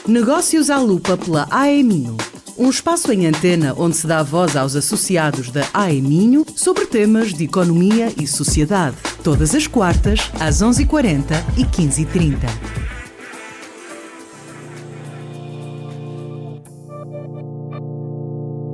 Negócios à Lupa pela AEMinho. Um espaço em antena onde se dá voz aos associados da AEMinho sobre temas de economia e sociedade. Todas as quartas, às 11h40 e 15h30.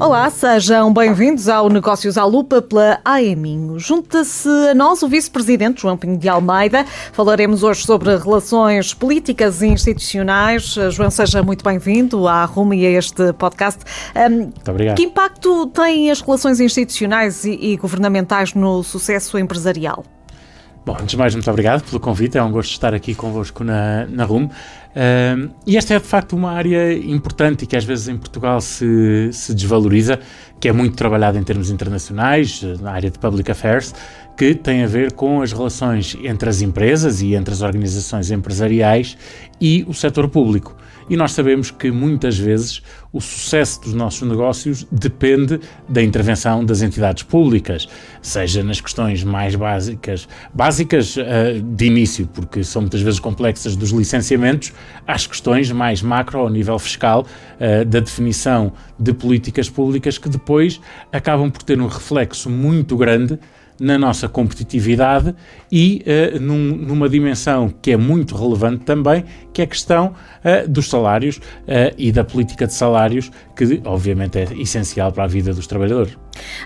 Olá, sejam bem-vindos ao Negócios à Lupa pela AEMinho. Junta-se a nós o Vice-Presidente João Pinho de Almeida. Falaremos hoje sobre relações políticas e institucionais. João, seja muito bem-vindo à RUM e a este podcast. Muito obrigado. Que impacto têm as relações institucionais e governamentais no sucesso empresarial? Bom, antes de mais, muito obrigado pelo convite. É um gosto estar aqui convosco na RUM. E esta é, de facto, uma área importante e que às vezes em Portugal se desvaloriza, que é muito trabalhada em termos internacionais, na área de Public Affairs, que tem a ver com as relações entre as empresas e entre as organizações empresariais e o setor público. E nós sabemos que muitas vezes o sucesso dos nossos negócios depende da intervenção das entidades públicas, seja nas questões mais básicas de início, porque são muitas vezes complexas, dos licenciamentos, às questões mais macro, ao nível fiscal, da definição de políticas públicas que depois acabam por ter um reflexo muito grande na nossa competitividade e numa dimensão que é muito relevante também, que é a questão dos salários e da política de salários, que obviamente é essencial para a vida dos trabalhadores.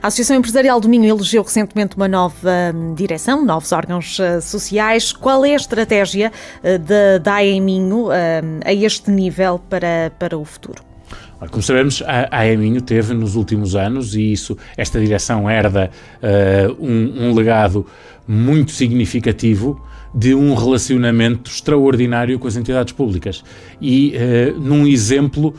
A Associação Empresarial do Minho elegeu recentemente uma nova direção, novos órgãos sociais. Qual é a estratégia da AEMinho a este nível para o futuro? Como sabemos, a AEMinho teve nos últimos anos, e esta direção herda um legado muito significativo de um relacionamento extraordinário com as entidades públicas. E num exemplo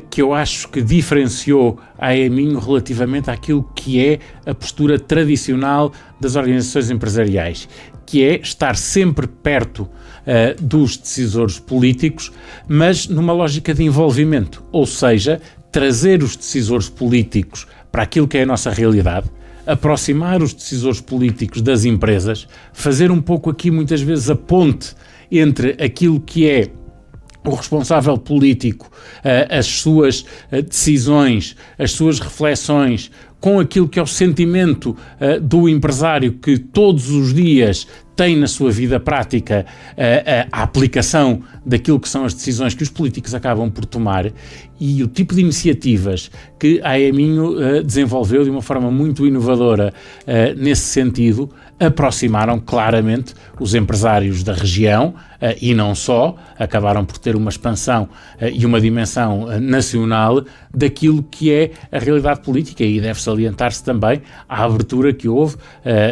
que eu acho que diferenciou a AEMinho relativamente àquilo que é a postura tradicional das organizações empresariais, que é estar sempre perto dos decisores políticos, mas numa lógica de envolvimento, ou seja, trazer os decisores políticos para aquilo que é a nossa realidade, aproximar os decisores políticos das empresas, fazer um pouco aqui muitas vezes a ponte entre aquilo que é o responsável político, as suas decisões, as suas reflexões, com aquilo que é o sentimento do empresário que todos os dias tem na sua vida prática a aplicação daquilo que são as decisões que os políticos acabam por tomar, e o tipo de iniciativas que a AEMinho desenvolveu de uma forma muito inovadora nesse sentido, aproximaram claramente os empresários da região e não só, acabaram por ter uma expansão e uma dimensão nacional daquilo que é a realidade política, e deve salientar-se também a abertura que houve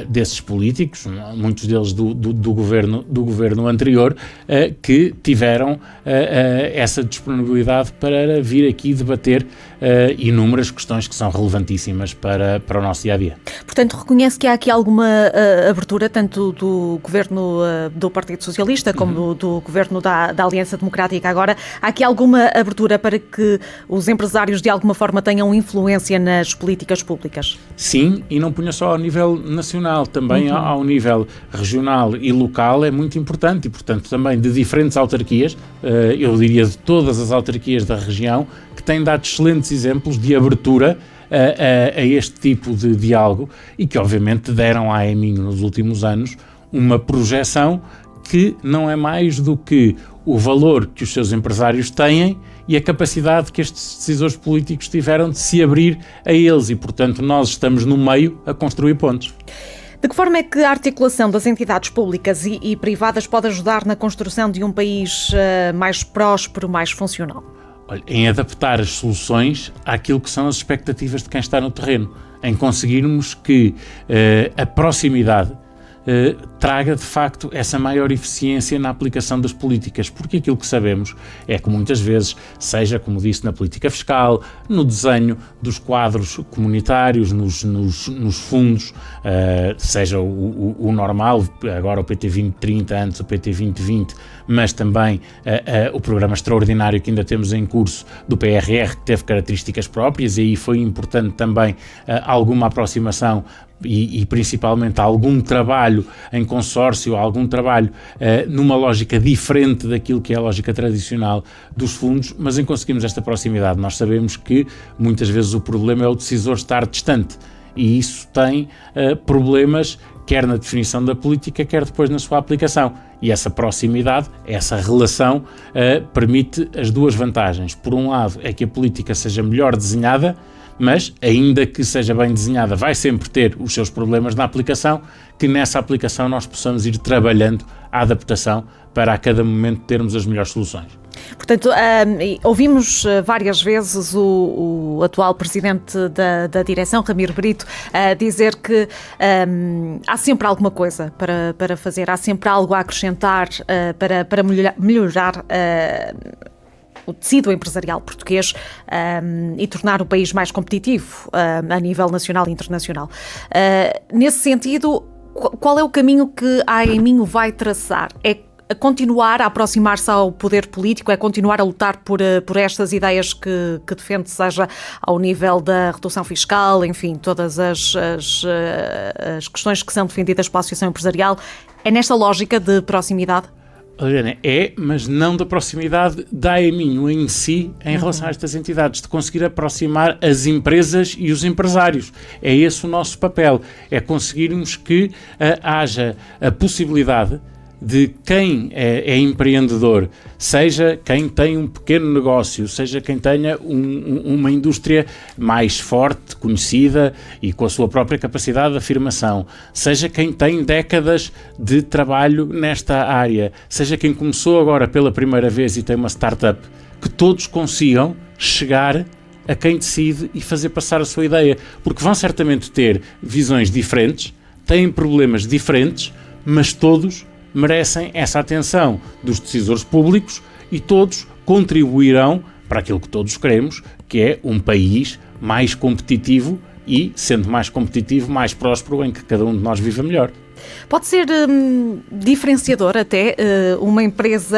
desses políticos, muitos deles do governo anterior, que tiveram essa disponibilidade para vir aqui debater inúmeras questões que são relevantíssimas para o nosso dia-a-dia. Portanto, reconhece que há aqui alguma abertura, tanto do governo do Partido Socialista como do governo da Aliança Democrática agora, há aqui alguma abertura para que os empresários de alguma forma tenham influência nas políticas públicas? Sim, e não punha só ao nível nacional, também ao nível regional e local é muito importante, e portanto também de diferentes autarquias, eu diria de todas as autarquias da região, que têm dado excelentes exemplos de abertura a este tipo de diálogo, e que obviamente deram à AEMinho nos últimos anos uma projeção que não é mais do que o valor que os seus empresários têm e a capacidade que estes decisores políticos tiveram de se abrir a eles, e portanto nós estamos no meio a construir pontes. De que forma é que a articulação das entidades públicas e privadas pode ajudar na construção de um país mais próspero, mais funcional? Olha, em adaptar as soluções àquilo que são as expectativas de quem está no terreno, em conseguirmos que a proximidade traga de facto essa maior eficiência na aplicação das políticas, porque aquilo que sabemos é que muitas vezes, seja como disse na política fiscal, no desenho dos quadros comunitários, nos fundos, seja o normal, agora o PT 2030, antes o PT 2020, mas também o programa extraordinário que ainda temos em curso do PRR, que teve características próprias, e aí foi importante também alguma aproximação e principalmente algum trabalho em consórcio, algum trabalho numa lógica diferente daquilo que é a lógica tradicional dos fundos, mas em conseguirmos esta proximidade. Nós sabemos que muitas vezes o problema é o decisor estar distante, e isso tem problemas quer na definição da política, quer depois na sua aplicação. E essa proximidade, essa relação, permite as duas vantagens. Por um lado, é que a política seja melhor desenhada, mas, ainda que seja bem desenhada, vai sempre ter os seus problemas na aplicação, que nessa aplicação nós possamos ir trabalhando a adaptação para a cada momento termos as melhores soluções. Portanto, ouvimos várias vezes o atual presidente da direção, Ramiro Brito, dizer que há sempre alguma coisa para fazer, há sempre algo a acrescentar para melhorar o tecido empresarial português e tornar o país mais competitivo a nível nacional e internacional. Nesse sentido, qual é o caminho que a AEMinho vai traçar? É a continuar a aproximar-se ao poder político, é continuar a lutar por estas ideias que defende, seja ao nível da redução fiscal, enfim, todas as questões que são defendidas pela Associação Empresarial. É nesta lógica de proximidade? Helena, mas não da proximidade da AEMinho em si em relação a estas entidades, de conseguir aproximar as empresas e os empresários. É esse o nosso papel, é conseguirmos que haja a possibilidade de quem é empreendedor, seja quem tem um pequeno negócio, seja quem tenha uma indústria mais forte, conhecida e com a sua própria capacidade de afirmação, seja quem tem décadas de trabalho nesta área, seja quem começou agora pela primeira vez e tem uma startup, que todos consigam chegar a quem decide e fazer passar a sua ideia, porque vão certamente ter visões diferentes, têm problemas diferentes, mas todos merecem essa atenção dos decisores públicos e todos contribuirão para aquilo que todos queremos, que é um país mais competitivo e, sendo mais competitivo, mais próspero, em que cada um de nós viva melhor. Pode ser diferenciador até uma empresa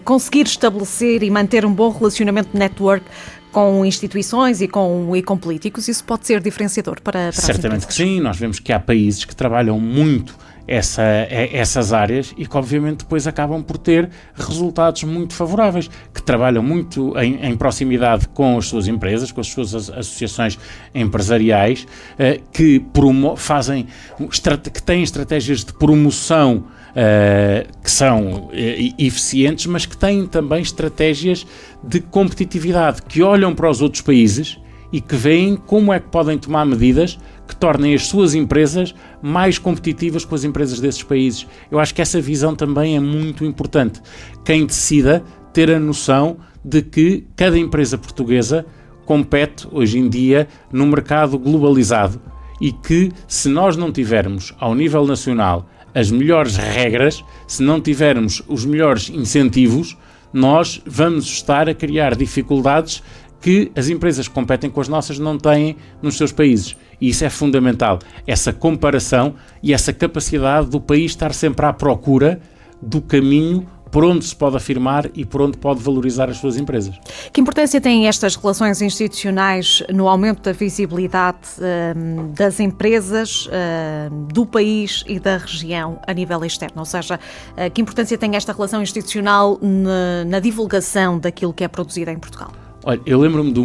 conseguir estabelecer e manter um bom relacionamento de network com instituições e com políticos? Isso pode ser diferenciador para certamente que sim. Nós vemos que há países que trabalham muito essas áreas e que obviamente depois acabam por ter resultados muito favoráveis, que trabalham muito em proximidade com as suas empresas, com as suas associações empresariais, que têm estratégias de promoção que são eficientes, mas que têm também estratégias de competitividade, que olham para os outros países e que veem como é que podem tomar medidas que tornem as suas empresas mais competitivas com as empresas desses países. Eu acho que essa visão também é muito importante. Quem decida ter a noção de que cada empresa portuguesa compete hoje em dia num mercado globalizado e que, se nós não tivermos ao nível nacional as melhores regras, se não tivermos os melhores incentivos, nós vamos estar a criar dificuldades que as empresas que competem com as nossas não têm nos seus países. E isso é fundamental, essa comparação e essa capacidade do país estar sempre à procura do caminho por onde se pode afirmar e por onde pode valorizar as suas empresas. Que importância têm estas relações institucionais no aumento da visibilidade das empresas do país e da região a nível externo? Ou seja, que importância tem esta relação institucional na divulgação daquilo que é produzido em Portugal? Olha, eu lembro-me de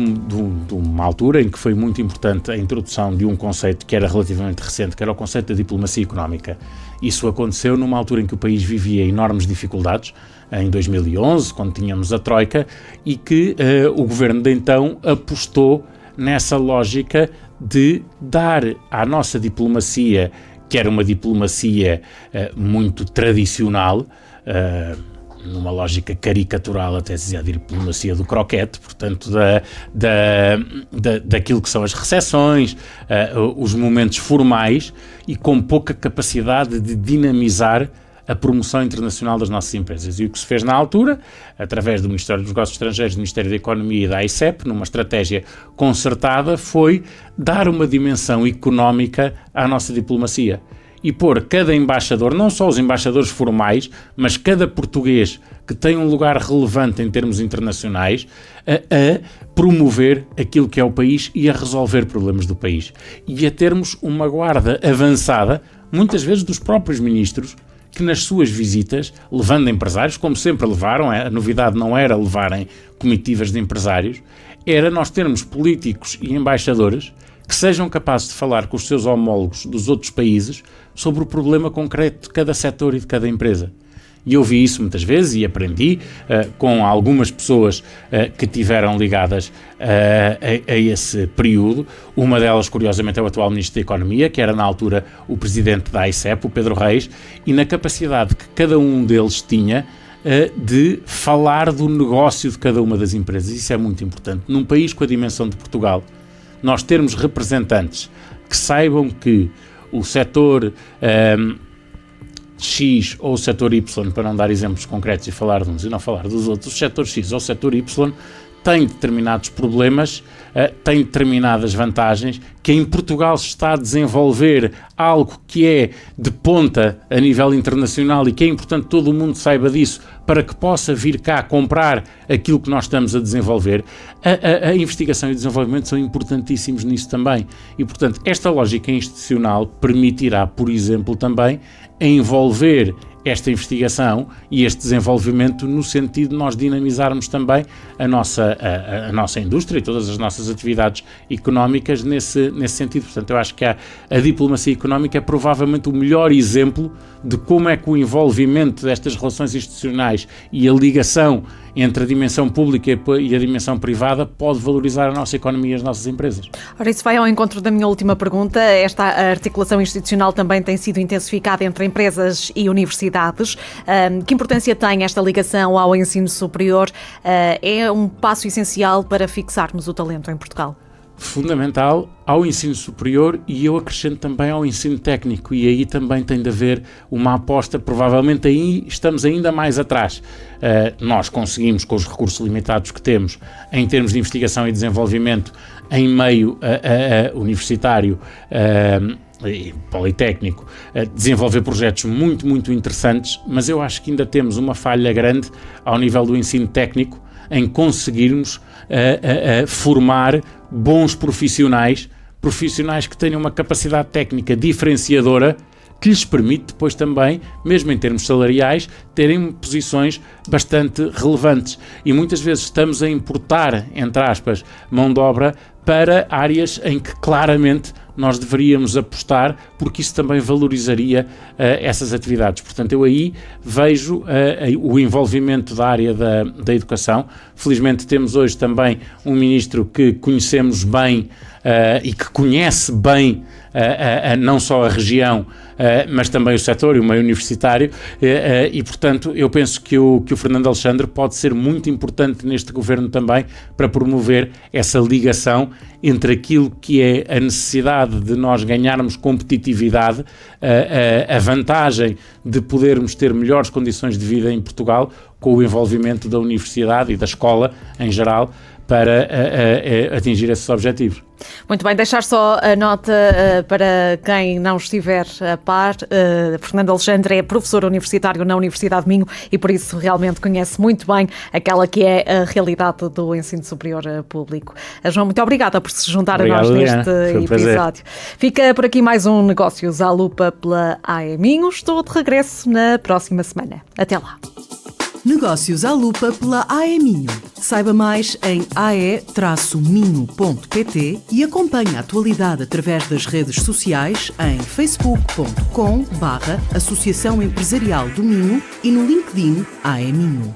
uma altura em que foi muito importante a introdução de um conceito que era relativamente recente, que era o conceito da diplomacia económica. Isso aconteceu numa altura em que o país vivia enormes dificuldades, em 2011, quando tínhamos a Troika, e que o governo de então apostou nessa lógica de dar à nossa diplomacia, que era uma diplomacia muito tradicional, numa lógica caricatural, até se dizia a diplomacia do croquete, portanto daquilo que são as recepções, os momentos formais e com pouca capacidade de dinamizar a promoção internacional das nossas empresas. E o que se fez na altura, através do Ministério dos Negócios Estrangeiros, do Ministério da Economia e da AICEP, numa estratégia concertada, foi dar uma dimensão económica à nossa diplomacia. e pôr cada embaixador, não só os embaixadores formais, mas cada português que tem um lugar relevante em termos internacionais, a promover aquilo que é o país e a resolver problemas do país. E a termos uma guarda avançada, muitas vezes dos próprios ministros, que nas suas visitas, levando empresários, como sempre levaram, a novidade não era levarem comitivas de empresários, era nós termos políticos e embaixadores que sejam capazes de falar com os seus homólogos dos outros países sobre o problema concreto de cada setor e de cada empresa. E eu vi isso muitas vezes e aprendi com algumas pessoas que tiveram ligadas a esse período. Uma delas, curiosamente, é o atual Ministro da Economia, que era na altura o Presidente da AICEP, o Pedro Reis, e na capacidade que cada um deles tinha de falar do negócio de cada uma das empresas. Isso é muito importante. Num país com a dimensão de Portugal, nós termos representantes que saibam que o setor X ou o setor Y, para não dar exemplos concretos e falar de uns e não falar dos outros, o setor X ou o setor Y tem determinados problemas, tem determinadas vantagens, que em Portugal se está a desenvolver algo que é de ponta a nível internacional e que é importante que todo o mundo saiba disso para que possa vir cá comprar aquilo que nós estamos a desenvolver. A investigação e o desenvolvimento são importantíssimos nisso também. E, portanto, esta lógica institucional permitirá, por exemplo, também envolver esta investigação e este desenvolvimento no sentido de nós dinamizarmos também a nossa indústria e todas as nossas atividades económicas nesse sentido. Portanto, eu acho que a diplomacia económica é provavelmente o melhor exemplo de como é que o envolvimento destas relações institucionais e a ligação entre a dimensão pública e a dimensão privada pode valorizar a nossa economia e as nossas empresas. Ora, isso vai ao encontro da minha última pergunta. Esta articulação institucional também tem sido intensificada entre empresas e universidades. Que importância tem esta ligação ao ensino superior? É um passo essencial para fixarmos o talento em Portugal? Fundamental ao ensino superior e eu acrescento também ao ensino técnico, e aí também tem de haver uma aposta, provavelmente aí estamos ainda mais atrás. Nós conseguimos, com os recursos limitados que temos, em termos de investigação e desenvolvimento em meio universitário e politécnico, desenvolver projetos muito, muito interessantes, mas eu acho que ainda temos uma falha grande ao nível do ensino técnico em conseguirmos formar bons profissionais que tenham uma capacidade técnica diferenciadora que lhes permite depois também, mesmo em termos salariais, terem posições bastante relevantes. E muitas vezes estamos a importar, entre aspas, mão de obra para áreas em que claramente nós deveríamos apostar, porque isso também valorizaria essas atividades. Portanto, eu aí vejo o envolvimento da área da educação. Felizmente temos hoje também um ministro que conhecemos bem e que conhece bem não só a região, mas também o setor e o meio universitário, e portanto eu penso que o Fernando Alexandre pode ser muito importante neste governo também para promover essa ligação entre aquilo que é a necessidade de nós ganharmos competitividade, a vantagem de podermos ter melhores condições de vida em Portugal, com o envolvimento da universidade e da escola em geral, para atingir esses objetivos. Muito bem, deixar só a nota para quem não estiver a par. Fernando Alexandre é professor universitário na Universidade de Minho e por isso realmente conhece muito bem aquela que é a realidade do ensino superior público. João, muito obrigada por se juntar a nós neste episódio. Fica por aqui mais um Negócios à Lupa pela AE Minho. Estou de regresso na próxima semana. Até lá. Negócios à Lupa pela AE Minho. Saiba mais em ae-minho.pt e acompanhe a atualidade através das redes sociais em facebook.com/Associação Empresarial do Minho e no LinkedIn AE Minho.